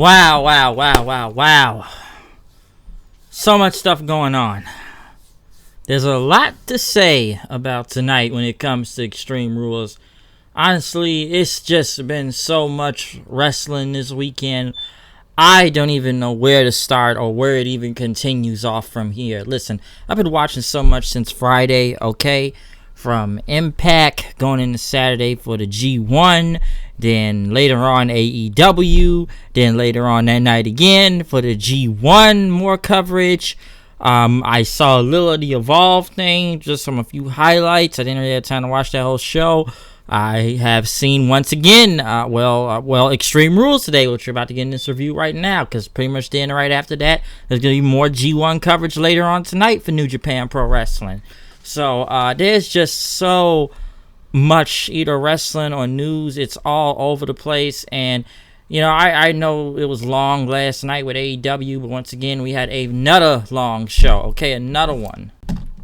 Wow. So much stuff going on. There's a lot to say about tonight when it comes to Extreme Rules. Honestly, it's just been so much wrestling this weekend. I don't even know where to start or where it even continues off from here. Listen, I've been watching so much since Friday, okay? From Impact going into Saturday for the G1, then later on AEW, then later on that night again for the G1, more coverage. I saw a little of the Evolve thing, just from a few highlights. I didn't really have time to watch that whole show. I have seen once again, Extreme Rules today, which we're about to get in this review right now, because pretty much then right after that, there's going to be more G1 coverage later on tonight for New Japan Pro Wrestling. So there's just so much either wrestling or news. It's all over the place. And, you know, I know it was long last night with AEW, but once again, we had another long show. Okay, another one.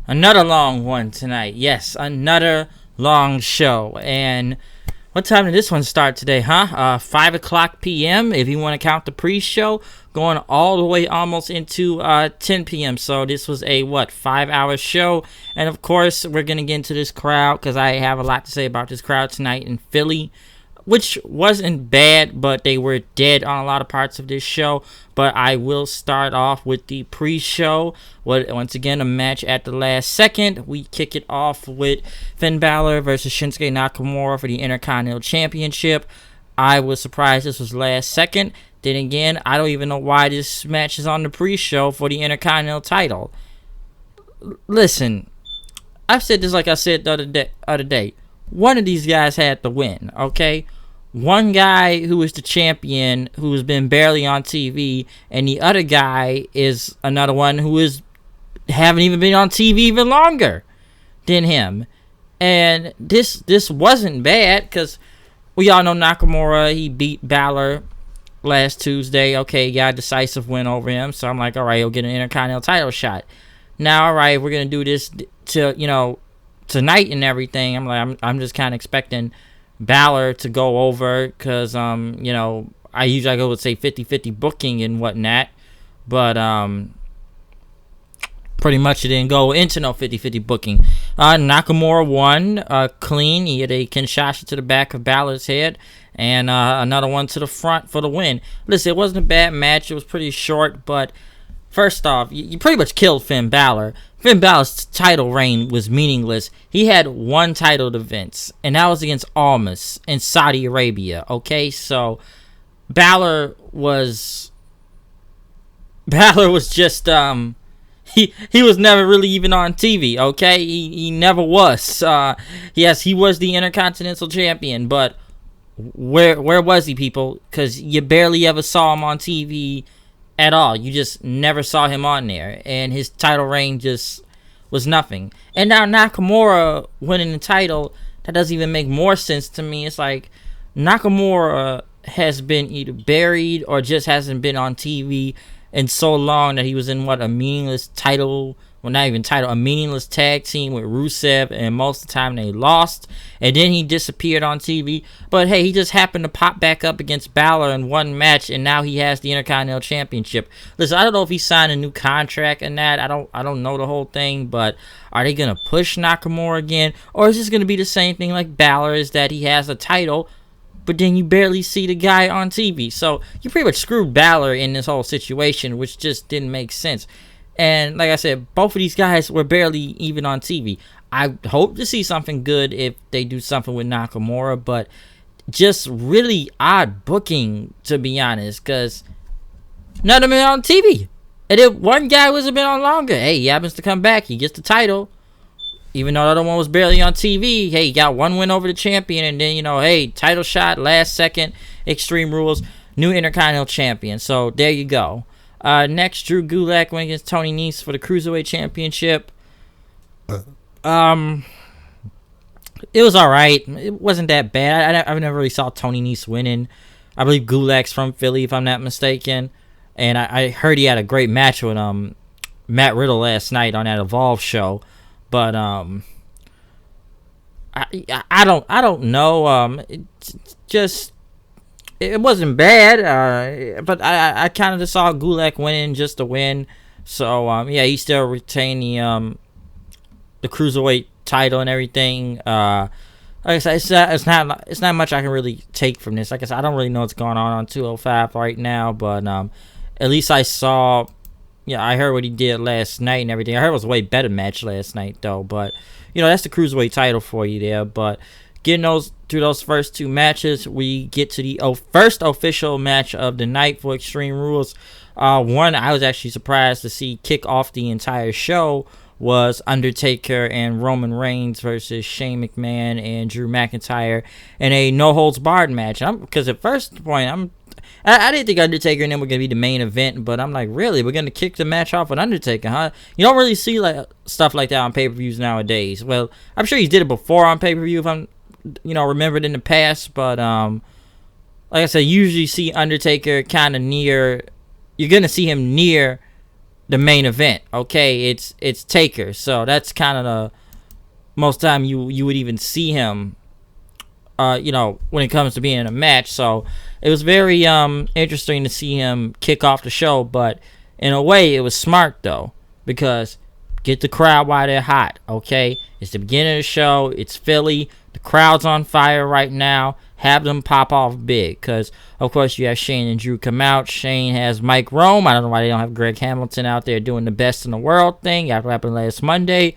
Another long one tonight. Yes, another long show. And what time did this one start today, huh? 5 o'clock p.m. if you want to count the pre-show, going all the way almost into 10 p.m. So this was a 5-hour show. And of course, we're going to get into this crowd because I have a lot to say about this crowd tonight in Philly, which wasn't bad, but they were dead on a lot of parts of this show. But I will start off with the pre-show. Once again, a match at the last second. We kick it off with Finn Balor versus Shinsuke Nakamura for the Intercontinental Championship. I was surprised this was last second. Then again, I don't even know why this match is on the pre-show for the Intercontinental title. Listen, I've said this like I said the other day. One of these guys had to win, okay? One guy who is the champion, who has been barely on TV, and the other guy is another one who haven't even been on TV even longer than him. And this wasn't bad, because we all know Nakamura, he beat Balor last Tuesday. Okay, he got a decisive win over him, so I'm like, all right, he'll get an Intercontinental title shot. Now, all right, we're going to do this tonight and everything. I'm just kind of expecting Balor to go over, because I usually go with say 50-50 booking and whatnot, but pretty much it didn't go into no 50-50 booking. Nakamura won clean. He had a Kinshasa to the back of Balor's head and another one to the front for the win. Listen, it wasn't a bad match. It was pretty short, but first off, you pretty much killed Finn Balor. Finn Balor's title reign was meaningless. He had one title defense, and that was against Almas in Saudi Arabia. Okay, so Balor was just he was never really even on TV. Okay, he never was. Yes, he was the Intercontinental Champion, but where was he, people? Because you barely ever saw him on TV at all. You just never saw him on there, and his title reign just was nothing. And now Nakamura winning the title, that doesn't even make more sense to me. It's like Nakamura has been either buried or just hasn't been on TV in so long that he was in a meaningless title, well, not even title, a meaningless tag team with Rusev, and most of the time they lost, and then he disappeared on TV. But hey, he just happened to pop back up against Balor in one match, and now he has the Intercontinental Championship. Listen, I don't know if he signed a new contract and that. I don't know the whole thing, but are they gonna push Nakamura again, or is this gonna be the same thing like Balor, is that he has a title, but then you barely see the guy on TV? So you pretty much screwed Balor in this whole situation, which just didn't make sense. And like I said, both of these guys were barely even on TV. I hope to see something good if they do something with Nakamura, but just really odd booking, to be honest, because none of them are on TV. And if one guy was a bit on longer, hey, he happens to come back, he gets the title. Even though the other one was barely on TV, hey, he got one win over the champion, and then, hey, title shot, last second, Extreme Rules, new Intercontinental Champion. So there you go. Next, Drew Gulak went against Tony Nese for the Cruiserweight Championship. It was alright. It wasn't that bad. I never really saw Tony Nese winning. I believe Gulak's from Philly, if I'm not mistaken. And I heard he had a great match with Matt Riddle last night on that Evolve show. But I don't know. Just it wasn't bad, but I kind of just saw Gulak winning just to win. So yeah, he still retained the cruiserweight title and everything. Like I said, it's not much I can really take from this. Like I said, I don't really know what's going on 205 right now, but at least I saw. Yeah, I heard what he did last night and everything. I heard it was a way better match last night though, but that's the cruiserweight title for you there. But getting through those first two matches, we get to the first official match of the night for Extreme Rules. One I was actually surprised to see kick off the entire show was Undertaker and Roman Reigns versus Shane McMahon and Drew McIntyre in a no holds barred match. Because at first point I didn't think Undertaker and them were gonna be the main event, but I'm like, really, we're gonna kick the match off with Undertaker, huh? You don't really see like stuff like that on pay-per-views nowadays. Well, I'm sure he did it before on pay-per-view if I'm remembered in the past, but like I said, usually see Undertaker kind of near. You're gonna see him near the main event. Okay, it's Taker, so that's kind of the most time you would even see him. When it comes to being in a match, so it was very interesting to see him kick off the show. But in a way, it was smart though, because get the crowd while they're hot. Okay, it's the beginning of the show. It's Philly. The crowd's on fire right now. Have them pop off big, because of course you have Shane and Drew come out. Shane has Mike Rome. I don't know why they don't have Greg Hamilton out there doing the best in the world thing after what happened last Monday.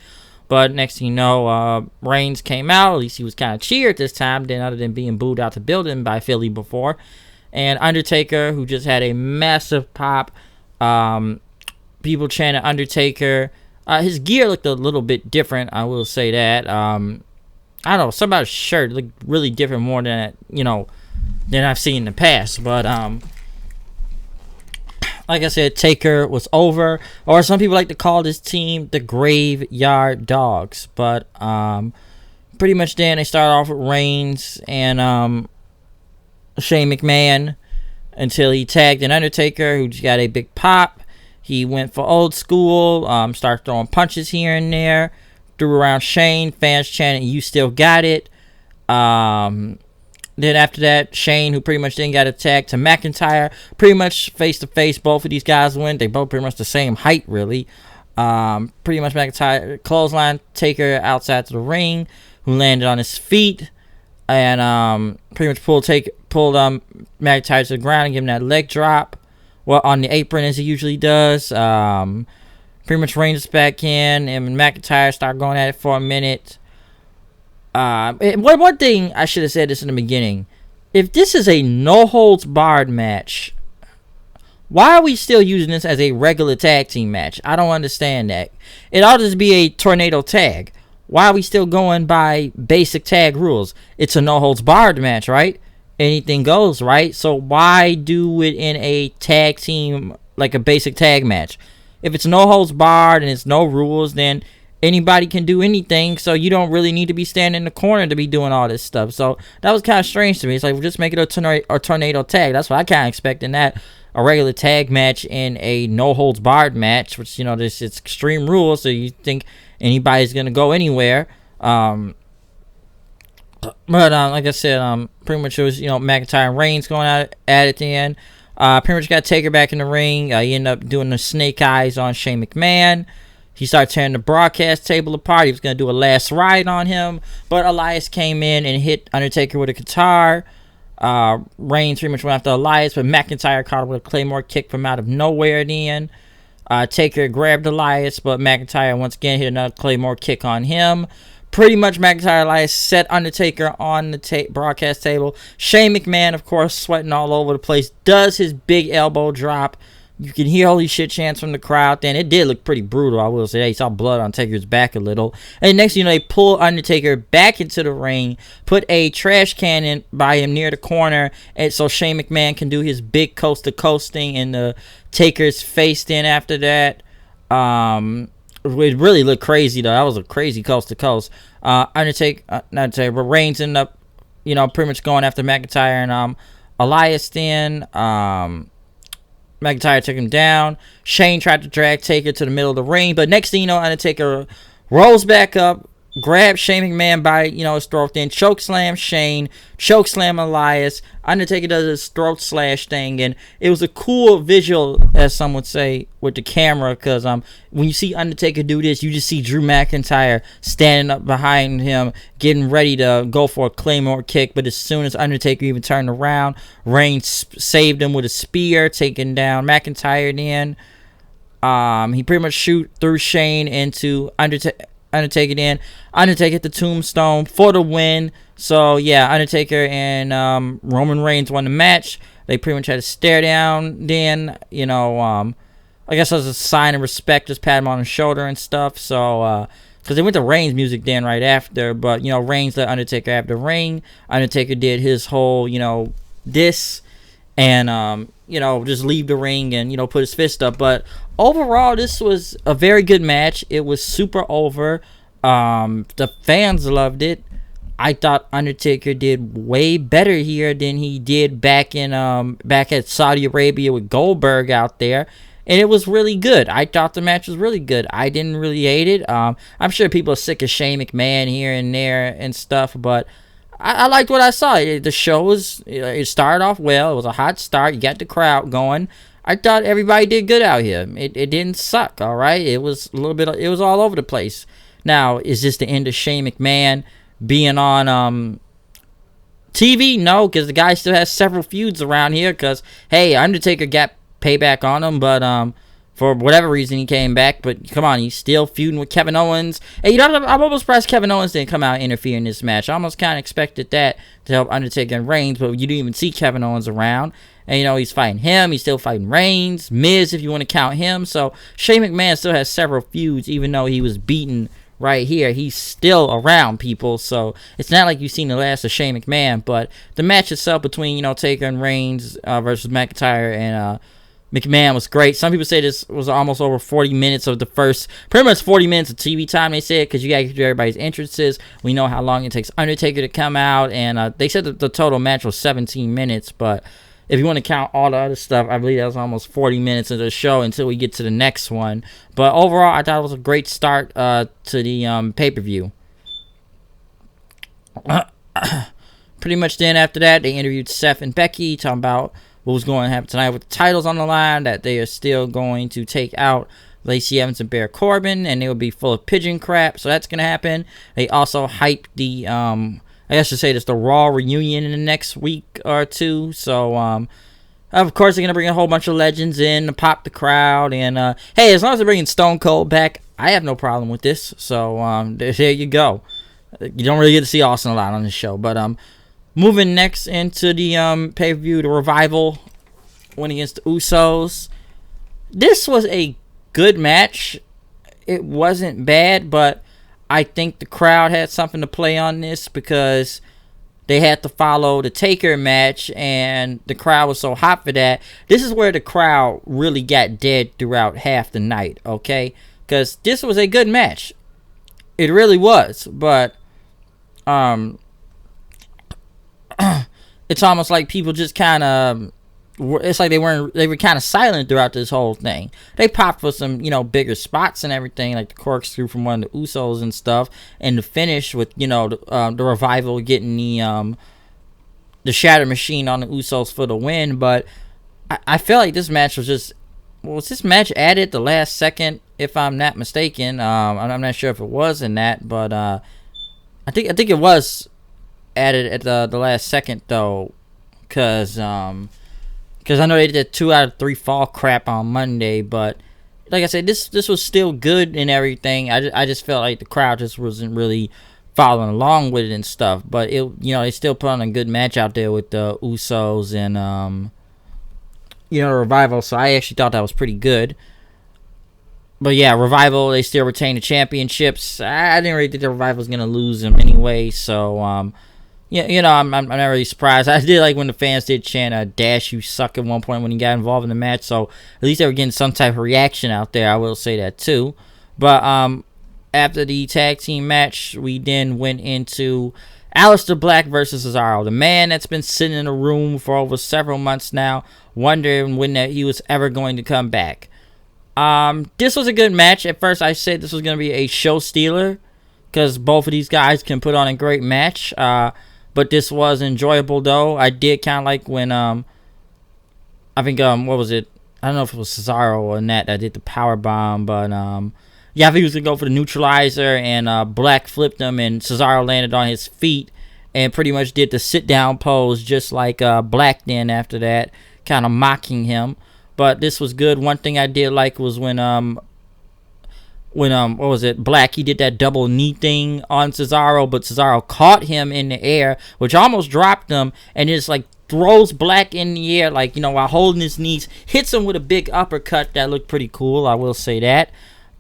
But next thing you know, Reigns came out. At least he was kind of cheered this time, other than being booed out the building by Philly before. And Undertaker, who just had a massive pop. People chanting Undertaker. His gear looked a little bit different, I will say that. I don't know, something about his shirt looked really different more than I've seen in the past. But like I said, Taker was over, or some people like to call this team the Graveyard Dogs. But pretty much then they start off with Reigns and Shane McMahon until he tagged an Undertaker, who just got a big pop. He went for old school, started throwing punches here and there. Threw around Shane, fans chanting, "You still got it." Then after that, Shane, who pretty much then got attacked, to McIntyre, pretty much face to face. Both of these guys went. They both pretty much the same height, really. Pretty much McIntyre clothesline Taker outside to the ring, who landed on his feet and pretty much pulled McIntyre to the ground and gave him that leg drop. Well, on the apron as he usually does. Pretty much Reigns back in, and McIntyre start going at it for a minute. One thing I should have said this in the beginning: if this is a no holds barred match, why are we still using this as a regular tag team match? I don't understand that. It ought to just be a tornado tag. Why are we still going by basic tag rules? It's a no holds barred match, right? Anything goes, right? So why do it in a tag team, like a basic tag match? If it's no holds barred and it's no rules, then anybody can do anything. So you don't really need to be standing in the corner to be doing all this stuff. So that was kind of strange to me. It's like, we'll just make it a tornado tag. That's what I kind of expecting, that a regular tag match in a no holds barred match, which it's Extreme Rules. So you think anybody's gonna go anywhere? But like I said, pretty much it was McIntyre and Reigns going at it then. Pretty much got Taker back in the ring. He ended up doing the snake eyes on Shane McMahon. He started tearing the broadcast table apart. He was going to do a last ride on him, but Elias came in and hit Undertaker with a guitar. Reigns pretty much went after Elias, but McIntyre caught him with a Claymore kick from out of nowhere then. Taker grabbed Elias, but McIntyre once again hit another Claymore kick on him. Pretty much McIntyre Elias set Undertaker on the broadcast table. Shane McMahon, of course, sweating all over the place, does his big elbow drop. You can hear holy shit chants from the crowd. Then it did look pretty brutal, I will say. You saw blood on Taker's back a little. And next thing you know, they pull Undertaker back into the ring, put a trash can in by him near the corner, and so Shane McMahon can do his big coast to coast thing, and the Taker's faced in after that. It really looked crazy though. That was a crazy coast to coast. But Reigns ended up, pretty much going after McIntyre and Elias. Then McIntyre took him down. Shane tried to drag Taker to the middle of the ring, but next thing you know, Undertaker rolls back up, grabbed Shane McMahon by, his throat, then chokeslam Shane, chokeslam Elias. Undertaker does his throat slash thing, and it was a cool visual, as some would say, with the camera, because when you see Undertaker do this, you just see Drew McIntyre standing up behind him, getting ready to go for a Claymore kick, but as soon as Undertaker even turned around, Reigns saved him with a spear, taking down McIntyre then. He pretty much threw Shane into Undertaker then. Undertaker hit the tombstone for the win. So yeah, Undertaker and Roman Reigns won the match. They pretty much had to stare down then, I guess as a sign of respect, just pat him on the shoulder and stuff. So because they went to Reigns music then right after, but Reigns let Undertaker have the ring. Undertaker did his whole diss and just leave the ring and put his fist up. But overall, this was a very good match. It was super over. The fans loved it. I thought Undertaker did way better here than he did back at Saudi Arabia with Goldberg out there, and it was really good. I thought the match was really good. I didn't really hate it. I'm sure people are sick of Shane McMahon here and there and stuff, but I liked what I saw. The show it started off well. It was a hot start. You got the crowd going. I thought everybody did good out here. It didn't suck. All right, it was it was all over the place. Now, is this the end of Shane McMahon being on TV? No, because the guy still has several feuds around here. Because hey, Undertaker got payback on him, but for whatever reason he came back. But come on, he's still feuding with Kevin Owens. Hey, I'm almost surprised Kevin Owens didn't come out and interfere in this match. I almost kind of expected that to help Undertaker and Reigns, but you didn't even see Kevin Owens around. And he's fighting him. He's still fighting Reigns, Miz, if you want to count him. So Shane McMahon still has several feuds, even though he was beaten right here. He's still around, people. So it's not like you've seen the last of Shane McMahon. But the match itself between Taker and Reigns versus McIntyre and McMahon was great. Some people say this was almost over 40 minutes of the first, pretty much 40 minutes of TV time, they said, because you got to get through everybody's entrances. We know how long it takes Undertaker to come out, and they said that the total match was 17 minutes, but if you want to count all the other stuff, I believe that was almost 40 minutes of the show until we get to the next one. But overall, I thought it was a great start to the pay-per-view. Pretty much then after that, they interviewed Seth and Becky, talking about what was going to happen tonight with the titles on the line, that they are still going to take out Lacey Evans and Baron Corbin, and they will be full of pigeon crap, so that's going to happen. They also hyped the, I guess to say this, the Raw reunion in the next week or two, so, of course, they're going to bring a whole bunch of legends in to pop the crowd, and, hey, as long as they're bringing Stone Cold back, I have no problem with this, so, there you go. You don't really get to see Austin a lot on this show, but, moving next into the pay-per-view, the Revival went against the Usos. This was a good match. It wasn't bad, but I think the crowd had something to play on this because they had to follow the Taker match, and the crowd was so hot for that. This is where the crowd really got dead throughout half the night, okay? Because this was a good match. It really was, but it's almost like people just kind of, it's like they were kind of silent throughout this whole thing. They popped for some, bigger spots and everything, like the corkscrew from one of the Usos and stuff, and the finish with, the Revival getting the Shatter Machine on the Usos for the win. But I feel like this match was just, was this match added at the last second, if I'm not mistaken? I'm not sure if it was in that, but I think it was added at the last second though, because I know they did 2 out of 3 fall crap on Monday, but like I said, this was still good and everything. I just felt like the crowd just wasn't really following along with it and stuff, but they still put on a good match out there with the Usos and the Revival, so I actually thought that was pretty good. But yeah, Revival, they still retain the championships. I didn't really think the Revival was gonna lose them anyway, so yeah, I'm not really surprised. I did like when the fans did chant "Dash, you suck" at one point when he got involved in the match. So at least they were getting some type of reaction out there. I will say that too. But after the tag team match, we then went into Aleister Black versus Cesaro, the man that's been sitting in a room for over several months now, wondering when he was ever going to come back. This was a good match. At first, I said this was going to be a show stealer, because both of these guys can put on a great match. But this was enjoyable though. I did kind of like when I think what was it? I don't know if it was Cesaro or Nat that did the power bomb, but yeah, I think he was gonna go for the neutralizer, and Black flipped him, and Cesaro landed on his feet and pretty much did the sit down pose just like Black did after that, kind of mocking him. But this was good. One thing I did like was when what was it, Black, he did that double knee thing on Cesaro, but Cesaro caught him in the air, which almost dropped him, and just like throws Black in the air, like, while holding his knees, hits him with a big uppercut that looked pretty cool, I will say that.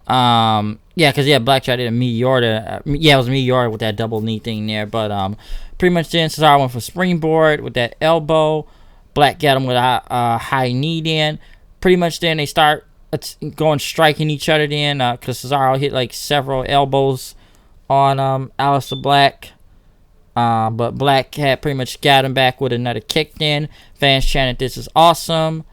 Yeah, because Black tried to a Meteor, it was Meteor with that double knee thing there, but pretty much then Cesaro went for springboard with that elbow. Black got him with a high knee then. Pretty much then they start striking each other then, because Cesaro hit like several elbows on Aleister Black. But Black had pretty much got him back with another kick then. Fans chanted, "This is awesome."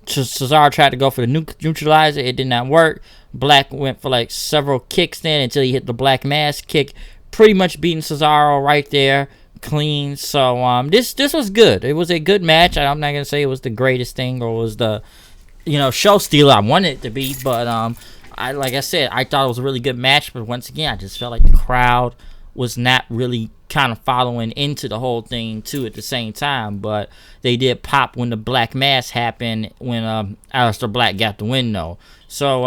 Cesaro tried to go for the neutralizer. It did not work. Black went for like several kicks then until he hit the Black Mass kick. Pretty much beating Cesaro right there. Clean. So this was good. It was a good match. I'm not gonna say it was the greatest thing or was the show stealer I wanted it to be, but like I said, I thought it was a really good match. But once again, I just felt like the crowd was not really kind of following into the whole thing too at the same time. But they did pop when the Black Mass happened when Aleister Black got the win though. So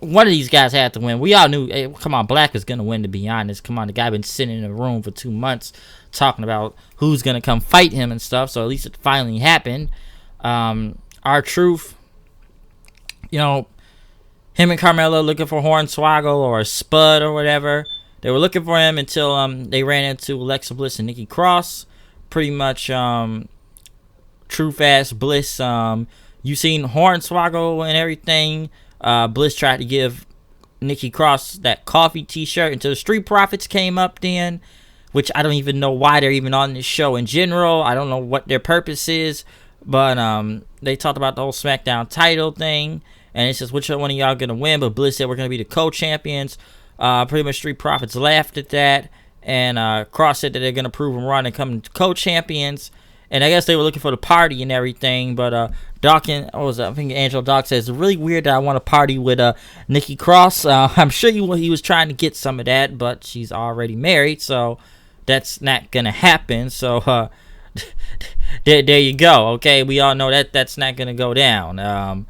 one of these guys had to win. We all knew, hey, come on, Black is gonna win, to be honest. Come on, the guy been sitting in a room for 2 months talking about who's gonna come fight him and stuff. So at least it finally happened. R-Truth, him and Carmelo looking for Hornswoggle or Spud or whatever. They were looking for him until they ran into Alexa Bliss and Nikki Cross. Pretty much Truth asked Bliss, you seen Hornswoggle and everything. Bliss tried to give Nikki Cross that coffee t-shirt until the Street Profits came up then, which I don't even know why they're even on this show in general. I don't know what their purpose is, but they talked about the whole SmackDown title thing, and it says which one of y'all gonna win, but Bliss said we're gonna be the co-champions. Pretty much Street Profits laughed at that, and Cross said that they're gonna prove them wrong and come co-champions. And I guess they were looking for the party and everything, but Dawkins, I think Angelo Dawkins says it's really weird that I want to party with Nikki Cross. I'm sure he was trying to get some of that, but she's already married, so that's not gonna happen. So there you go. Okay, we all know that that's not gonna go down.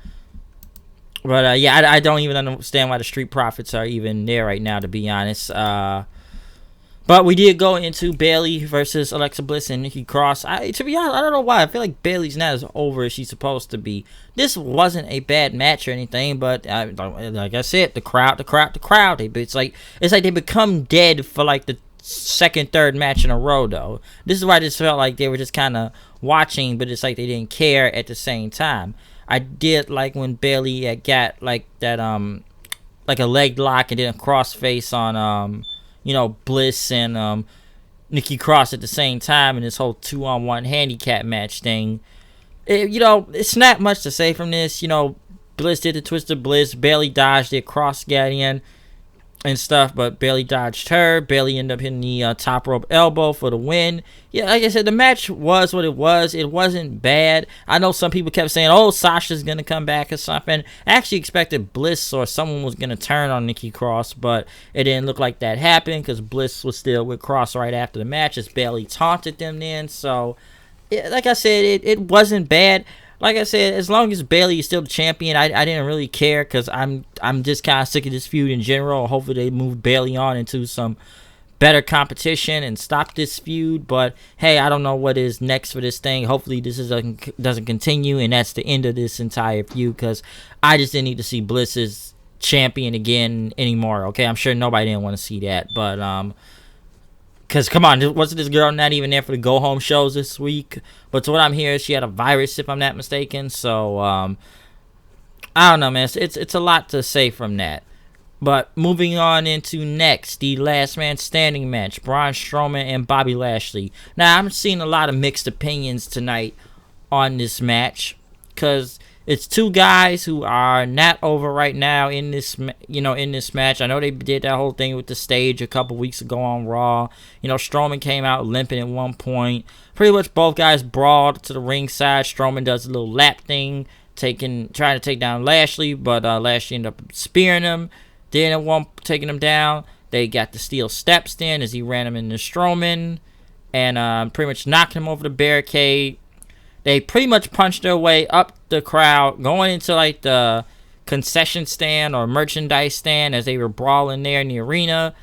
But I don't even understand why the Street Profits are even there right now, to be honest. But we did go into Bayley versus Alexa Bliss and Nikki Cross. To be honest, I don't know why. I feel like Bayley's not as over as she's supposed to be. This wasn't a bad match or anything, but like I said, the crowd. It's like they become dead for like the second, third match in a row, though. This is why I just felt like they were just kind of watching, but it's like they didn't care at the same time. I did like when Bayley had got like that like a leg lock and then a crossface on Bliss and Nikki Cross at the same time in this whole 2-on-1 handicap match thing. It's not much to say from this. Bliss did the Twisted Bliss. Bayley dodged it. Cross got in and stuff, but Bayley dodged her. Bayley ended up hitting the top rope elbow for the win. Yeah, like I said, the match was what it was. It wasn't bad. I know some people kept saying, oh, Sasha's going to come back or something. I actually expected Bliss or someone was going to turn on Nikki Cross, but it didn't look like that happened because Bliss was still with Cross right after the match as Bayley taunted them then. So, like I said, it wasn't bad. Like I said, as long as Bayley is still the champion, I didn't really care because I'm just kind of sick of this feud in general. Hopefully they move Bayley on into some better competition and stop this feud. But hey, I don't know what is next for this thing. Hopefully this doesn't continue and that's the end of this entire feud because I just didn't need to see Bliss as champion again anymore. Okay, I'm sure nobody didn't want to see that, but because, come on, wasn't this girl not even there for the go-home shows this week? But to what I'm hearing, she had a virus, if I'm not mistaken. So, I don't know, man. It's a lot to say from that. But moving on into next, the last man standing match. Braun Strowman and Bobby Lashley. Now, I'm seeing a lot of mixed opinions tonight on this match. Because It's two guys who are not over right now in this, in this match. I know they did that whole thing with the stage a couple weeks ago on Raw. Strowman came out limping at one point. Pretty much both guys brawled to the ringside. Strowman does a little lap thing, trying to take down Lashley, but Lashley ended up spearing him. Then at one taking him down, they got the steel steps in as he ran him into Strowman, and pretty much knocking him over the barricade. They pretty much punched their way up the crowd, going into like the concession stand or merchandise stand as they were brawling there in the arena.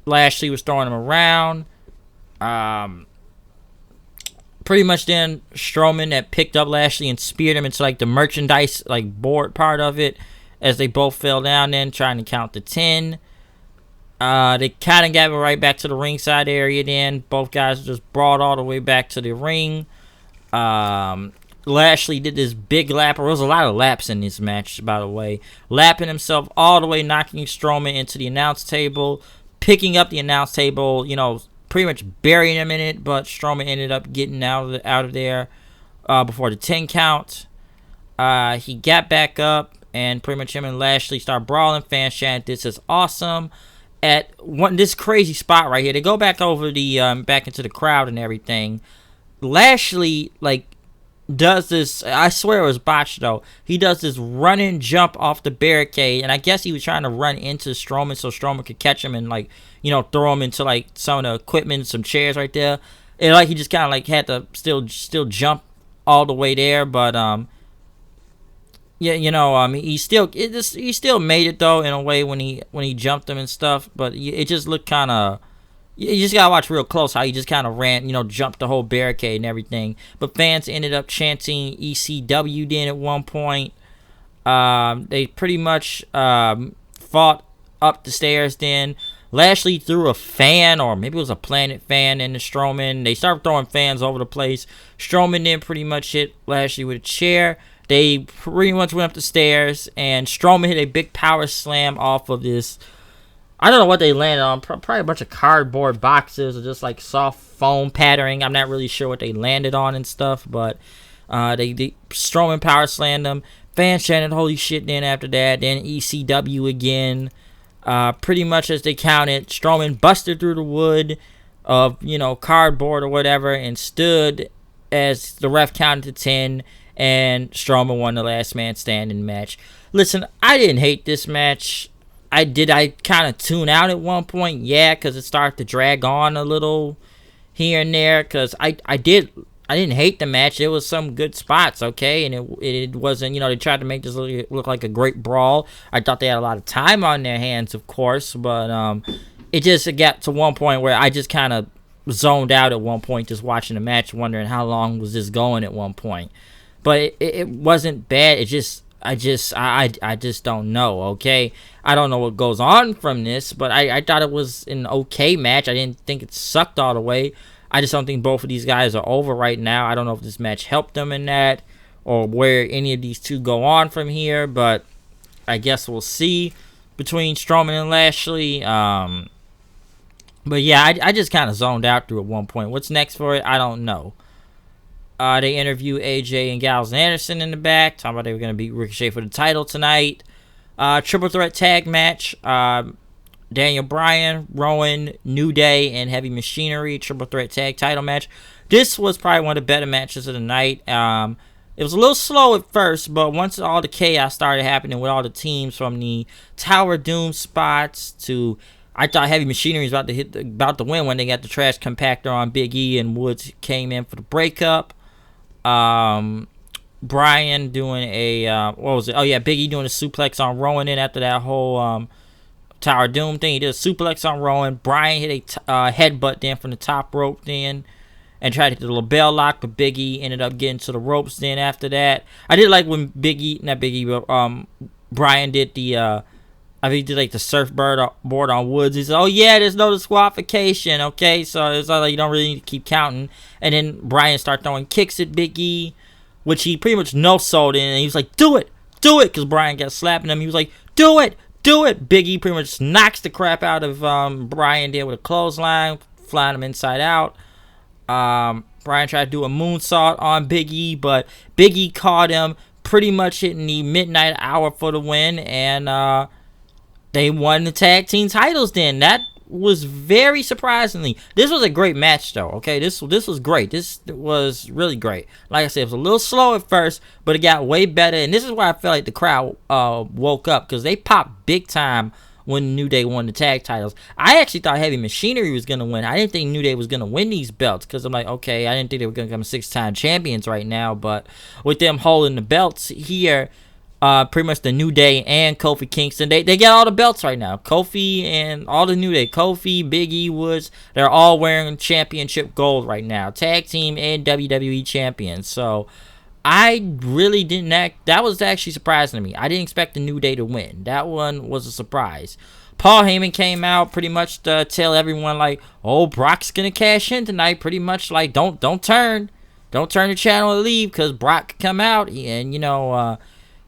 Lashley was throwing them around. Pretty much then Strowman had picked up Lashley and speared him into like the merchandise like board part of it as they both fell down then trying to count to 10. They kind of got right back to the ringside area then. Both guys just brought all the way back to the ring. Lashley did this big lap. There was a lot of laps in this match, by the way. Lapping himself all the way, knocking Strowman into the announce table. Picking up the announce table, pretty much burying him in it. But Strowman ended up getting out of there before the 10 count. He got back up, and pretty much him and Lashley start brawling. Fans chant, "This is awesome." At this crazy spot right here, they go back over the back into the crowd and everything. Lashley does this. I swear it was botched though. He does this running jump off the barricade, and I guess he was trying to run into Strowman so Strowman could catch him and throw him into some of the equipment, some chairs right there. And he just kind of had to still jump all the way there, but yeah, he still made it though in a way when he jumped him and stuff. But it just looked kind of. You just gotta watch real close how he just kind of ran, jumped the whole barricade and everything. But fans ended up chanting ECW then at one point. They pretty much fought up the stairs then. Lashley threw a fan, or maybe it was a planet fan, into Strowman. They started throwing fans over the place. Strowman then pretty much hit Lashley with a chair. They pretty much went up the stairs, and Strowman hit a big power slam off of this. I don't know what they landed on. Probably a bunch of cardboard boxes or just soft foam patterning. I'm not really sure what they landed on and stuff, but they Strowman power slammed them. Fans chanted "Holy shit!" Then after that, then ECW again. Pretty much as they counted, Strowman busted through the wood of cardboard or whatever and stood as the ref counted to 10. And Strowman won the last man standing match. Listen, I didn't hate this match. I kind of tune out at one point, yeah, because it started to drag on a little here and there. Because I didn't hate the match. There was some good spots, okay, and it wasn't, they tried to make this look like a great brawl. I thought they had a lot of time on their hands, of course, but it got to one point where I just kind of zoned out at one point, just watching the match, wondering how long was this going at one point. But it wasn't bad. I just don't know, okay? I don't know what goes on from this, but I thought it was an okay match. I didn't think it sucked all the way. I just don't think both of these guys are over right now. I don't know if this match helped them in that or where any of these two go on from here, but I guess we'll see between Strowman and Lashley. But yeah, I just kind of zoned out through at one point. What's next for it? I don't know. They interview AJ and Gallows and Anderson in the back, talking about they were going to beat Ricochet for the title tonight. Triple threat tag match. Daniel Bryan, Rowan, New Day, and Heavy Machinery. Triple threat tag title match. This was probably one of the better matches of the night. It was a little slow at first, but once all the chaos started happening with all the teams from the Tower Doom spots to... I thought Heavy Machinery was about to win when they got the trash compactor on Big E and Woods came in for the breakup. Brian doing a what was it? Oh yeah, Big E doing a suplex on Rowan. In after that whole Tower Doom thing, he did a suplex on Rowan. Brian hit a headbutt then from the top rope then, and tried to hit the LeBell lock, but Big E ended up getting to the ropes. Then after that, I did like when Brian did the I think he did like the surfboard board on Woods. He said, "Oh yeah, there's no disqualification." Okay, so it's like you don't really need to keep counting. And then Brian started throwing kicks at Big E, which he pretty much no-sold in. And he was like, "Do it, because Brian got slapping him. He was like, "Do it." Big E pretty much knocks the crap out of Brian there with a clothesline, flying him inside out. Bryan tried to do a moonsault on Big E, but Big E caught him, pretty much hitting the midnight hour for the win, and they won the tag team titles then. That was very surprisingly. This was a great match though, okay? This was great. This was really great. Like I said, it was a little slow at first, but it got way better, and this is why I felt like the crowd woke up, because they popped big time when New Day won the tag titles. I actually thought Heavy Machinery was going to win. I didn't think New Day was going to win these belts, because I'm like, okay, I didn't think they were going to become 6-time champions right now, but with them holding the belts here, pretty much the New Day and Kofi Kingston, they got all the belts right now. Kofi and all the New Day, Kofi, Big E, Woods, they're all wearing championship gold right now. Tag team and WWE champions. So I really didn't that was actually surprising to me. I didn't expect the New Day to win. That one was a surprise. Paul Heyman came out pretty much to tell everyone like, oh, Brock's gonna cash in tonight. Pretty much like, don't turn the channel and leave, because Brock could come out, and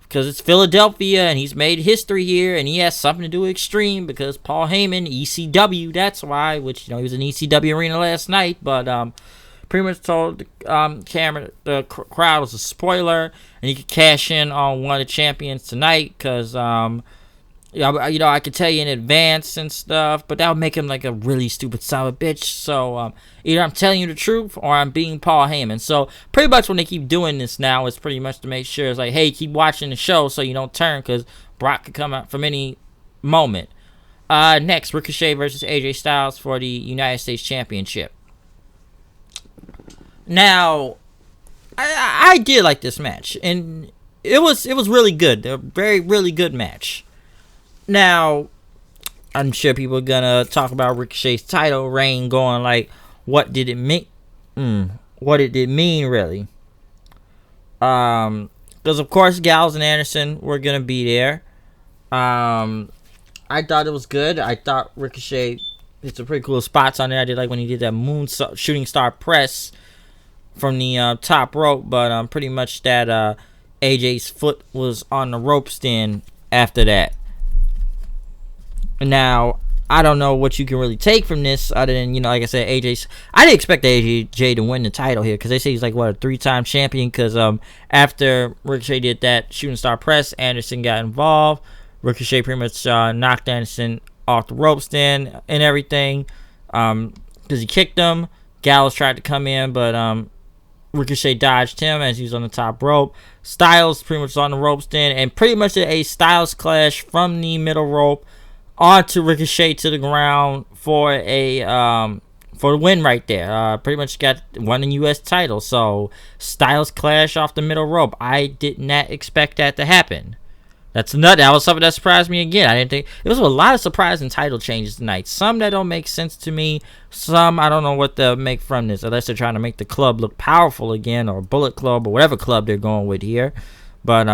because it's Philadelphia and he's made history here, and he has something to do with Extreme, because Paul Heyman, ECW, that's why, which, he was in ECW arena last night, but pretty much told the crowd was a spoiler, and he could cash in on one of the champions tonight, because I could tell you in advance and stuff, but that would make him like a really stupid son of a bitch. So either I'm telling you the truth or I'm being Paul Heyman. So pretty much when they keep doing this now, it's pretty much to make sure it's like, hey, keep watching the show so you don't turn, because Brock could come out from any moment. Next, Ricochet versus AJ Styles for the United States Championship. Now, I did like this match, and it was really good. A really good match. Now, I'm sure people are gonna talk about Ricochet's title reign, going like, what did it mean? What did it mean, really? Because of course Gallows and Anderson were gonna be there. I thought it was good. I thought Ricochet did some pretty cool spots on there. I did like when he did that shooting star press from the top rope, but pretty much that AJ's foot was on the ropes then after that. Now, I don't know what you can really take from this other than, like I said, I didn't expect AJ to win the title here, because they say he's like, what, a 3-time champion, because after Ricochet did that shooting star press, Anderson got involved. Ricochet pretty much knocked Anderson off the ropes then and everything, because he kicked him. Gallows tried to come in, but Ricochet dodged him as he was on the top rope. Styles pretty much on the ropes then, and pretty much did a Styles clash from the middle rope onto Ricochet to the ground for the win right there. Pretty much won the U.S. title. So Styles clash off the middle rope. I did not expect that to happen. That was something that surprised me again. I didn't think it was a lot of surprising title changes tonight. Some that don't make sense to me. Some I don't know what they'll make from this, unless they're trying to make the club look powerful again, or Bullet Club, or whatever club they're going with here. But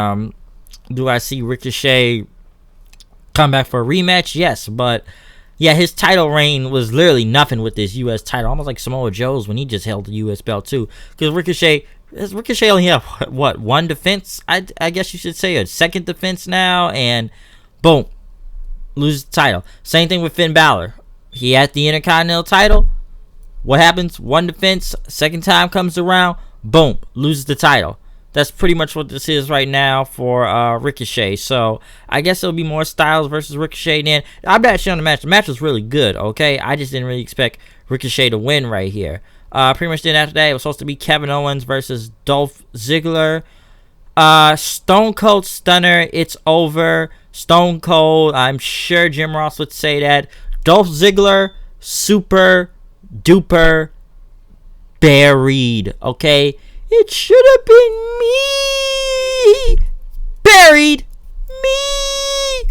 do I see Ricochet come back for a rematch? Yes, but yeah, his title reign was literally nothing with this U.S. title, almost like Samoa Joe's when he just held the U.S. belt too, because Ricochet only have what, one defense, I guess you should say, a second defense now, and boom, loses the title. Same thing with Finn Balor. He had the Intercontinental title. What happens? One defense, second time comes around, boom, loses the title. That's pretty much what this is right now for Ricochet. So I guess it'll be more Styles versus Ricochet then. I'm actually on the match. The match was really good, okay? I just didn't really expect Ricochet to win right here. Pretty much then after that, it was supposed to be Kevin Owens versus Dolph Ziggler. Stone Cold Stunner, it's over. Stone Cold, I'm sure Jim Ross would say that. Dolph Ziggler, super duper buried, okay? It should have been me. Buried. Me.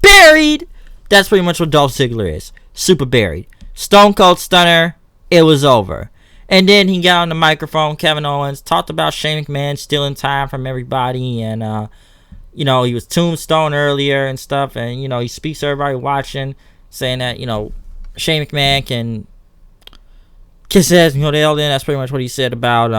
Buried. That's pretty much what Dolph Ziggler is. Super buried. Stone Cold Stunner. It was over. And then he got on the microphone, Kevin Owens, talked about Shane McMahon stealing time from everybody. And, he was Tombstone earlier and stuff. And, he speaks to everybody watching, saying that, Shane McMahon can kiss his ass and go to hell in. That's pretty much what he said about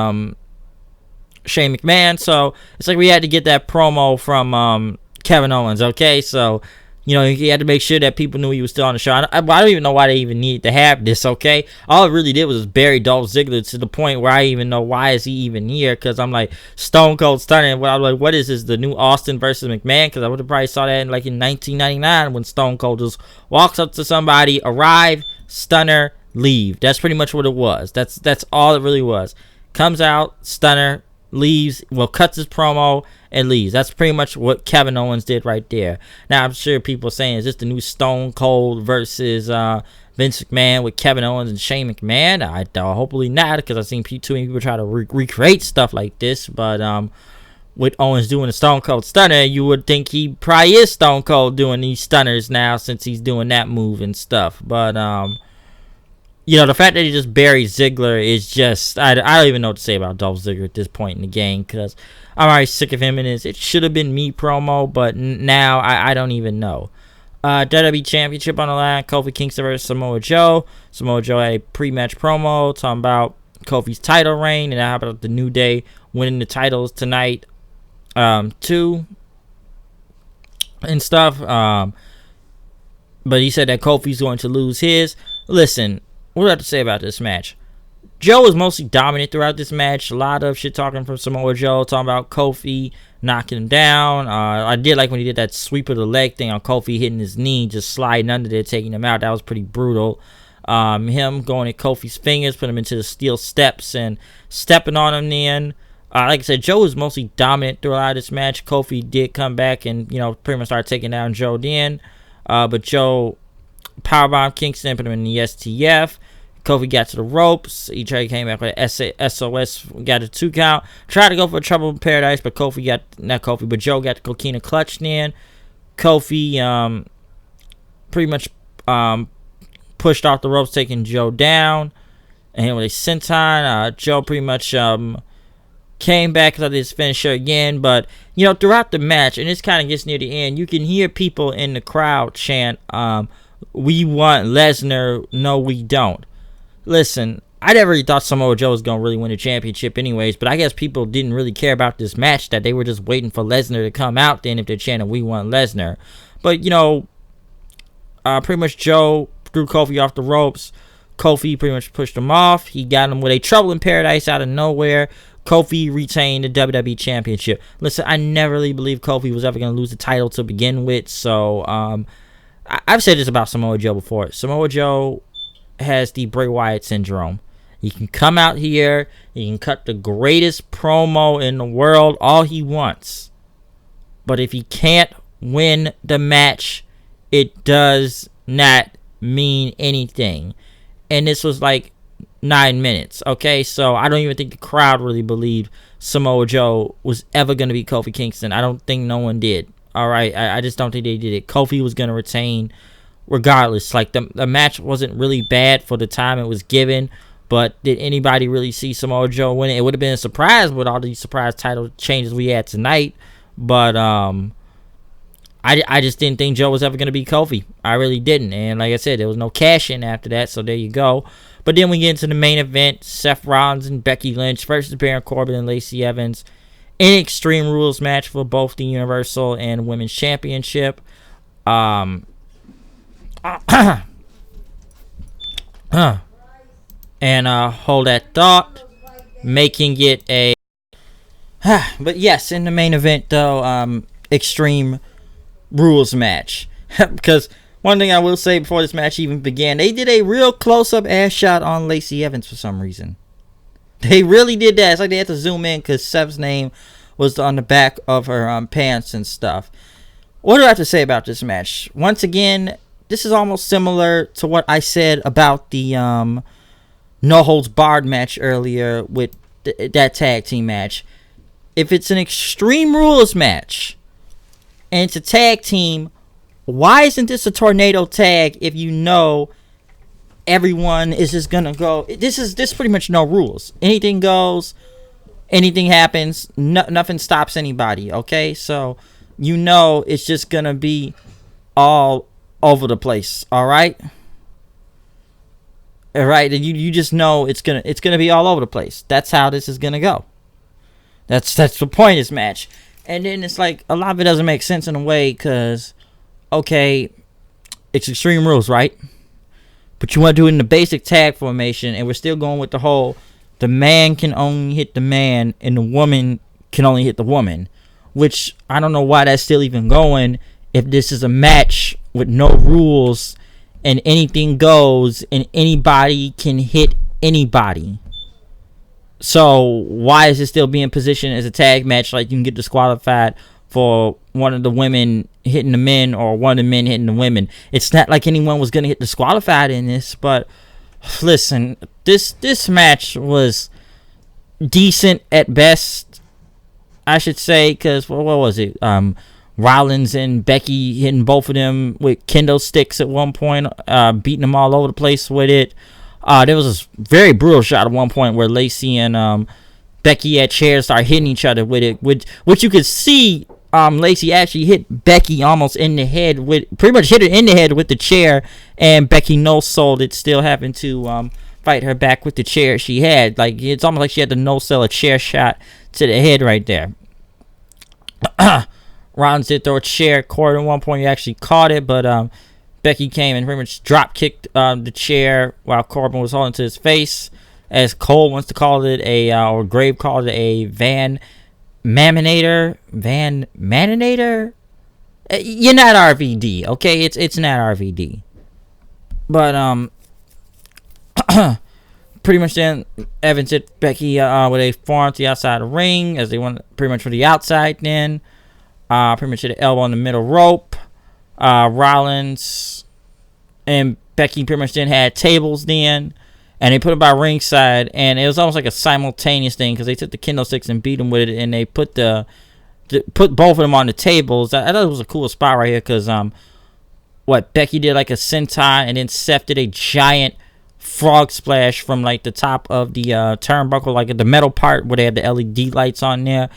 Shane McMahon. So it's like we had to get that promo from Kevin Owens, okay? So He had to make sure that people knew he was still on the show. I don't even know why they even needed to have this, okay? All it really did was bury Dolph Ziggler to the point where I even know why is he even here, because I'm like, Stone Cold Stunner. And I'm like, what is this, the new Austin versus McMahon? Because I would have probably saw that in 1999 when Stone Cold just walks up to somebody, arrive, Stunner, leave. That's pretty much what it was. That's all it really was. Comes out, Stunner, leaves, cuts his promo and leaves. That's pretty much what Kevin Owens did right there. Now I'm sure people are saying, is this the new Stone Cold versus Vince McMahon with Kevin Owens and Shane McMahon? I hopefully not, because I've seen too many people try to recreate stuff like this. But with Owens doing a Stone Cold Stunner, you would think he probably is Stone Cold doing these stunners now, since he's doing that move and stuff. But the fact that he just buried Ziggler is just, I don't even know what to say about Dolph Ziggler at this point in the game, because I'm already sick of him in his "it should have been me" promo, but now I don't even know. WWE Championship on the line, Kofi Kingston versus Samoa Joe. Samoa Joe had a pre-match promo talking about Kofi's title reign, and how about the New Day winning the titles tonight, too, and stuff. But he said that Kofi's going to lose his. Listen, what do I have to say about this match? Joe was mostly dominant throughout this match. A lot of shit talking from Samoa Joe, talking about Kofi knocking him down. I did like when he did that sweep of the leg thing on Kofi, hitting his knee, just sliding under there, taking him out. That was pretty brutal. Him going at Kofi's fingers, putting him into the steel steps and stepping on him then. Like I said, Joe was mostly dominant throughout this match. Kofi did come back and, pretty much started taking down Joe then. But Joe powerbombed Kingston, put him in the STF. Kofi got to the ropes. He came back with an SOS, got a 2 count. Tried to go for a Trouble in Paradise, but Joe got the Coquina Clutch in. Kofi pretty much pushed off the ropes, taking Joe down. And hit with a senton. Joe pretty much came back because of his finisher again. But, throughout the match, and this kind of gets near the end, you can hear people in the crowd chant, "We want Lesnar, no we don't." Listen, I never really thought Samoa Joe was going to really win the championship anyways, but I guess people didn't really care about this match, that they were just waiting for Lesnar to come out then if they're chanting "We want Lesnar." But, pretty much Joe threw Kofi off the ropes. Kofi pretty much pushed him off. He got him with a Trouble in Paradise out of nowhere. Kofi retained the WWE Championship. Listen, I never really believed Kofi was ever going to lose the title to begin with, so I've said this about Samoa Joe before. Samoa Joe has the Bray Wyatt syndrome. He can come out here, he can cut the greatest promo in the world all he wants, but if he can't win the match, it does not mean anything. And this was like 9 minutes, okay? So I don't even think the crowd really believed Samoa Joe was ever going to beat Kofi Kingston. I don't think no one did. All right, I just don't think they did it. Kofi was going to retain regardless. Like, the match wasn't really bad for the time it was given, but did anybody really see Samoa Joe win it? It would have been a surprise with all these surprise title changes we had tonight, but I just didn't think Joe was ever going to beat Kofi. I really didn't, and like I said, there was no cash in after that, so there you go. But then we get into the main event, Seth Rollins and Becky Lynch versus Baron Corbin and Lacey Evans, an Extreme Rules match for both the Universal and Women's Championship. And hold that thought, making it a but yes, in the main event though, Extreme Rules match. Because one thing I will say before this match even began, they did a real close-up ass shot on Lacey Evans for some reason. They really did that. It's like they had to zoom in because Seth's name was on the back of her pants and stuff. What do I have to say about this match? Once again, this is almost similar to what I said about the No Holds Barred match earlier with that tag team match. If it's an Extreme Rules match and it's a tag team, why isn't this a tornado tag if you know everyone is just gonna go? This pretty much no rules. Anything goes, anything happens, nothing stops anybody, okay? So it's just gonna be all over the place, all right? All right, and you just know it's gonna be all over the place. That's how this is gonna go. That's the point of this match. And then it's like a lot of it doesn't make sense in a way because okay, it's Extreme Rules, right? But you want to do it in the basic tag formation, and we're still going with the whole the man can only hit the man and the woman can only hit the woman. Which, I don't know why that's still even going if this is a match with no rules and anything goes and anybody can hit anybody. So why is it still being positioned as a tag match like you can get disqualified for one of the women hitting the men or one of the men hitting the women? It's not like anyone was going to get disqualified in this, but listen, this match was decent at best, I should say, because what was it? Rollins and Becky hitting both of them with kendo sticks at one point, beating them all over the place with it. There was this very brutal shot at one point where Lacey and Becky at chairs start hitting each other with it, which you could see Lacey actually hit Becky almost in the head pretty much hit her in the head with the chair, and Becky no-sold it, still having to fight her back with the chair she had. Like, it's almost like she had to no-sell a chair shot to the head right there. Rollins did throw a chair at Corbin at one point. He actually caught it, but Becky came and pretty much drop kicked the chair while Corbin was holding to his face, as Cole wants to call it or Grave called it a Van Maminator. You're not RVD, okay? It's not RVD. But pretty much then Evans hit Becky with a forearm to the outside of the ring as they went pretty much for the outside then. Pretty much hit an elbow on the middle rope. Rollins and Becky pretty much then had tables then, and they put it by ringside, and it was almost like a simultaneous thing because they took the kendo sticks and beat them with it, and they put put both of them on the tables. I thought it was a cool spot right here because Becky did like a sentai, and then Seth did a giant frog splash from like the top of the turnbuckle, like at the metal part where they had the LED lights on there.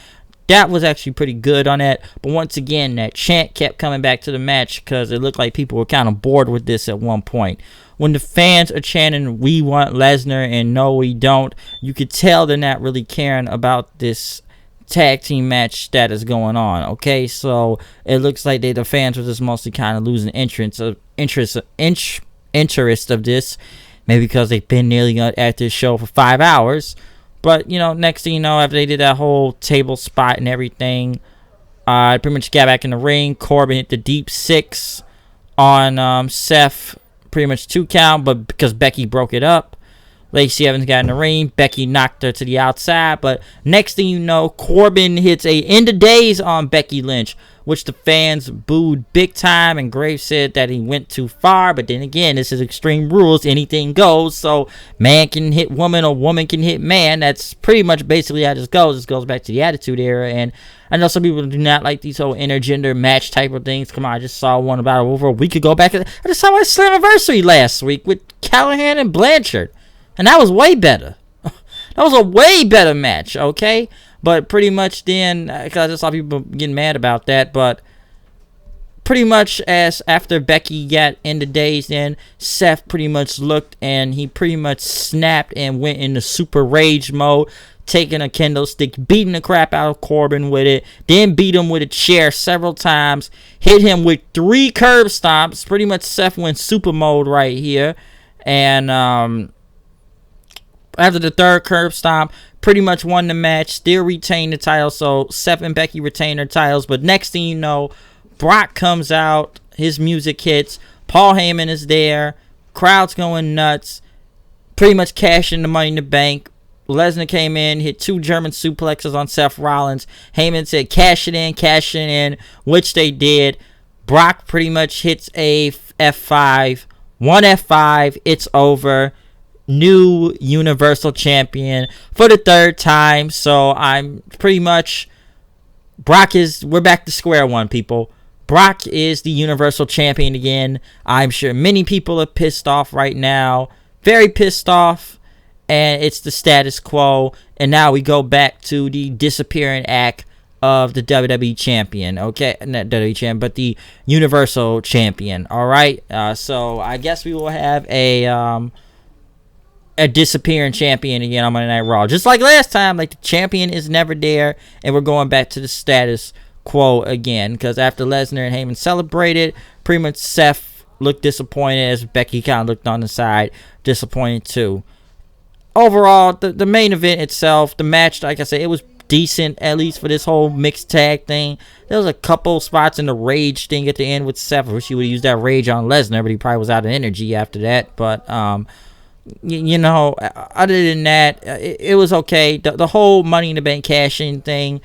That was actually pretty good on that. But once again, that chant kept coming back to the match because it looked like people were kind of bored with this at one point. When the fans are chanting, "We want Lesnar," and "No, we don't," you could tell they're not really caring about this tag team match that is going on. Okay, so it looks like the fans were just mostly kind of losing interest of this. Maybe because they've been nearly at this show for 5 hours. But, next thing you know, after they did that whole table spot and everything, pretty much got back in the ring. Corbin hit the deep six on Seth, pretty much 2 count, but because Becky broke it up. Lacey Evans got in the ring. Becky knocked her to the outside. But next thing you know, Corbin hits a end of days on Becky Lynch, which the fans booed big time. And Graves said that he went too far. But then again, this is Extreme Rules. Anything goes. So man can hit woman or woman can hit man. That's pretty much basically how this goes. This goes back to the Attitude Era. And I know some people do not like these whole intergender match type of things. Come on, I just saw one about over a week ago. I just saw my Slammiversary last week with Callahan and Blanchard. And that was way better. That was a way better match, okay? But pretty much then, because I just saw people getting mad about that, but pretty much as after Becky got in the days, then Seth pretty much looked and he pretty much snapped and went into super rage mode, taking a kendo stick, beating the crap out of Corbin with it, then beat him with a chair several times, hit him with 3 curb stomps. Pretty much Seth went super mode right here. And after the 3rd curb stomp, pretty much won the match, still retained the title. So Seth and Becky retained their titles. But next thing you know, Brock comes out, his music hits, Paul Heyman is there, crowd's going nuts, pretty much cashing the Money in the Bank. Lesnar came in, hit 2 German suplexes on Seth Rollins. Heyman said, cash it in, which they did. Brock pretty much hits a F5, 1 F5, it's over. New Universal Champion for the 3rd time. So I'm pretty much we're back to square one, people. Brock is the Universal Champion again. I'm sure many people are pissed off right now, very pissed off, and it's the status quo. And now we go back to the disappearing act of the WWE Champion, okay? Not WWE Champion, but the Universal Champion. All right. So I guess we will have a disappearing champion again on Monday Night Raw. Just like last time, like the champion is never there, and we're going back to the status quo again, because after Lesnar and Heyman celebrated, pretty much Seth looked disappointed as Becky kind of looked on the side, disappointed too. Overall, the main event itself, the match, like I said, it was decent, at least for this whole mixed tag thing. There was a couple spots in the rage thing at the end with Seth. I wish he would have used that rage on Lesnar, but he probably was out of energy after that. But you know, other than that, it was okay. The whole Money in the Bank cash-in thing,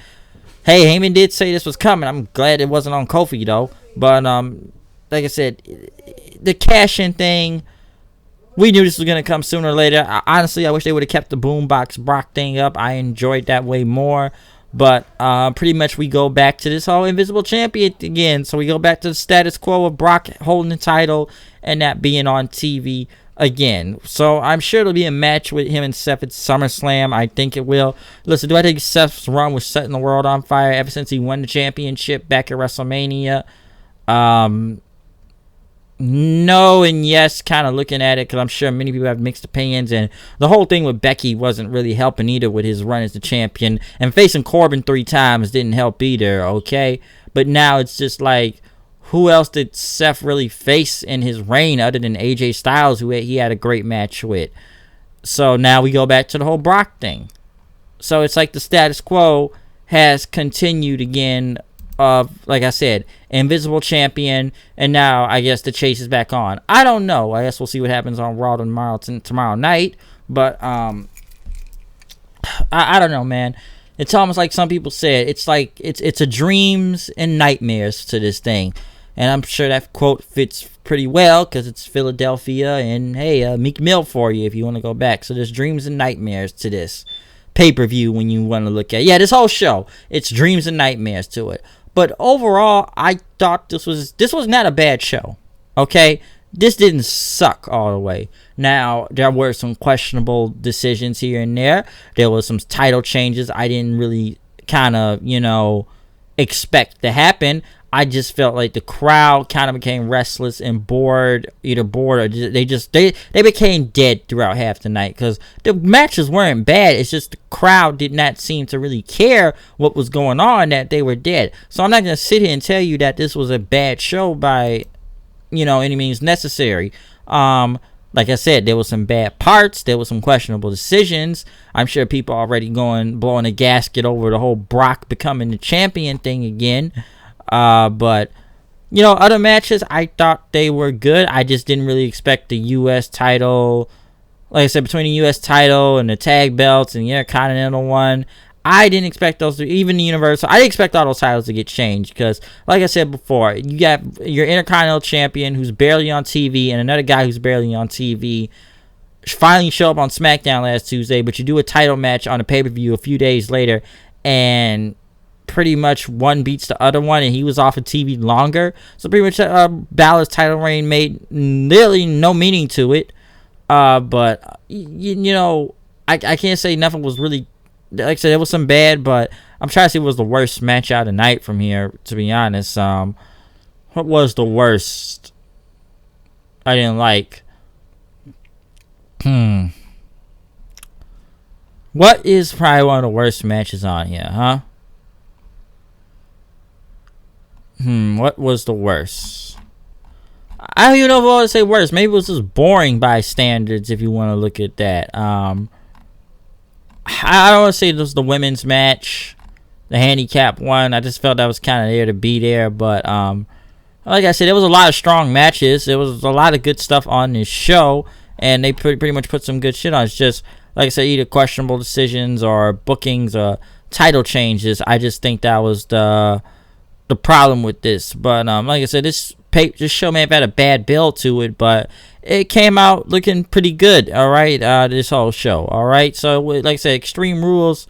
hey, Heyman did say this was coming. I'm glad it wasn't on Kofi though. But like I said, the cash-in thing, we knew this was going to come sooner or later. Honestly, I wish they would have kept the Boombox Brock thing up. I enjoyed that way more. But pretty much we go back to this whole Invisible Champion again. So we go back to the status quo of Brock holding the title and that being on TV again. So I'm sure it'll be a match with him and Seth at SummerSlam. I think it will. Listen, do I think Seth's run was setting the world on fire ever since he won the championship back at WrestleMania? No and yes, kind of looking at it, because I'm sure many people have mixed opinions, and the whole thing with Becky wasn't really helping either with his run as the champion, and facing Corbin 3 times didn't help either, okay? But now it's just like, who else did Seth really face in his reign other than AJ Styles, who he had a great match with? So now we go back to the whole Brock thing. So it's like the status quo has continued again of, like I said, Invisible Champion, and now I guess the chase is back on. I don't know. I guess we'll see what happens on Raw tomorrow night. But I don't know, man. It's almost like some people said. It's like it's a dreams and nightmares to this thing, and I'm sure that quote fits pretty well because it's Philadelphia, and hey, Meek Mill for you if you want to go back. So there's dreams and nightmares to this pay-per-view when you want to look at this whole show. It's dreams and nightmares to it. But overall, I thought this was not a bad show. Okay? This didn't suck all the way. Now, there were some questionable decisions here and there. There was some title changes I didn't really kind of, expect to happen. I just felt like the crowd kind of became restless and bored, either bored or they became dead throughout half the night, because the matches weren't bad. It's just the crowd did not seem to really care what was going on, that they were dead. So I'm not going to sit here and tell you that this was a bad show by, any means necessary. Like I said, there was some bad parts. There was some questionable decisions. I'm sure people already blowing a gasket over the whole Brock becoming the champion thing again. But other matches, I thought they were good. I just didn't really expect the U.S. title, like I said, between the U.S. title and the tag belts and the Intercontinental one, I didn't expect those to, even the Universal, I didn't expect all those titles to get changed, because like I said before, you got your Intercontinental champion who's barely on TV and another guy who's barely on TV finally show up on SmackDown last Tuesday, but you do a title match on a pay-per-view a few days later, and pretty much one beats the other one, and he was off of TV longer. So pretty much Balor's title reign made literally no meaning to it. But I can't say nothing was really, like I said, there was some bad, but I'm trying to see what was the worst match out of the night from here, to be honest. What was the worst I didn't like? What is probably one of the worst matches on here, huh? What was the worst? I don't even know if I want to say worst. Maybe it was just boring by standards, if you want to look at that. I don't want to say this was the women's match, the handicap one. I just felt that was kind of there to be there. But like I said, there was a lot of strong matches. There was a lot of good stuff on this show, and they pretty much put some good shit on. It's just, like I said, either questionable decisions or bookings or title changes. I just think that was the problem with this. But like I said, this show may have had a bad build to it, but it came out looking pretty good. All right, this whole show. All right, so like I said, Extreme Rules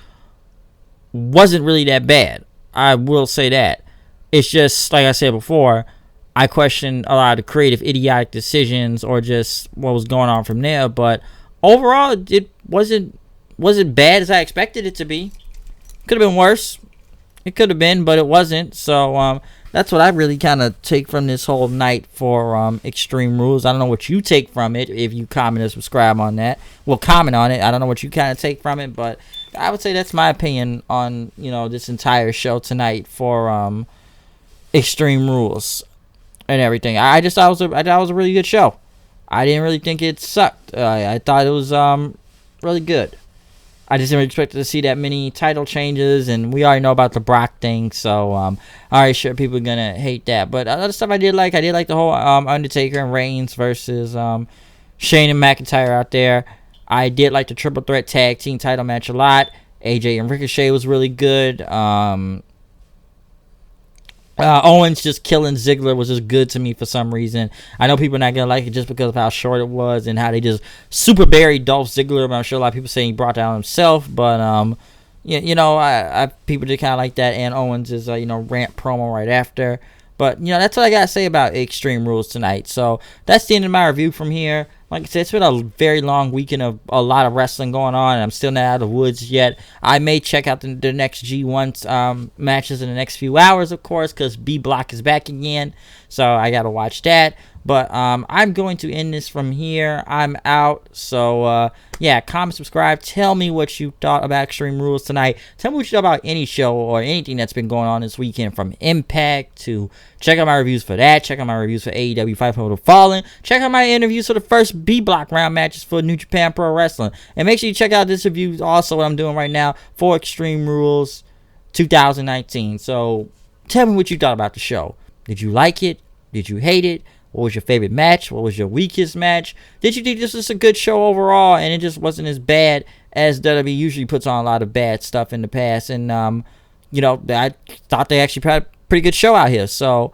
wasn't really that bad. I will say that. It's just, like I said before, I questioned a lot of the creative, idiotic decisions or just what was going on from there. But overall, it wasn't bad as I expected it to be. Could have been worse. It could have been, but it wasn't. So, like that's what I really kind of take from this whole night for Extreme Rules. I don't know what you take from it. If you comment or subscribe on that, well, comment on it. I don't know what you kind of take from it, but I would say that's my opinion on this entire show tonight for Extreme Rules and everything. I just thought it was a really good show. I didn't really think it sucked. I thought it was really good. I just didn't expect to see that many title changes, and we already know about the Brock thing, so alright, sure, people are gonna hate that. But other stuff I did like the whole Undertaker and Reigns versus Shane and McIntyre out there. I did like the triple threat tag team title match a lot. AJ and Ricochet was really good. Owens just killing Ziggler was just good to me for some reason. I know people are not going to like it just because of how short it was and how they just super buried Dolph Ziggler. But I'm sure a lot of people say he brought down himself. But, I people did kind of like that. And Owens is, rant promo right after. But, that's what I got to say about Extreme Rules tonight. So that's the end of my review from here. Like I said, it's been a very long weekend of a lot of wrestling going on, and I'm still not out of the woods yet. I may check out the next G1 matches in the next few hours, of course, because B Block is back again, so I got to watch that. But I'm going to end this from here. I'm out. So, comment, subscribe. Tell me what you thought about Extreme Rules tonight. Tell me what you thought about any show or anything that's been going on this weekend, from Impact to check out my reviews for that. Check out my reviews for AEW Fight for the Fallen. Check out my interviews for the first B Block round matches for New Japan Pro Wrestling. And make sure you check out this review also, what I'm doing right now for Extreme Rules 2019. So, tell me what you thought about the show. Did you like it? Did you hate it? What was your favorite match? What was your weakest match? Did you think this was a good show overall and it just wasn't as bad as WWE usually puts on a lot of bad stuff in the past? And, I thought they actually had a pretty good show out here. So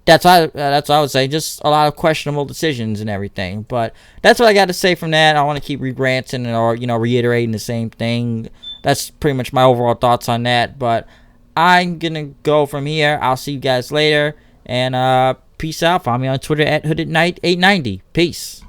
that's what I would say. Just a lot of questionable decisions and everything. But that's what I got to say from that. I want to keep ranting or, reiterating the same thing. That's pretty much my overall thoughts on that. But I'm going to go from here. I'll see you guys later. And, peace out. Follow me on Twitter at HoodedKnight890. Peace.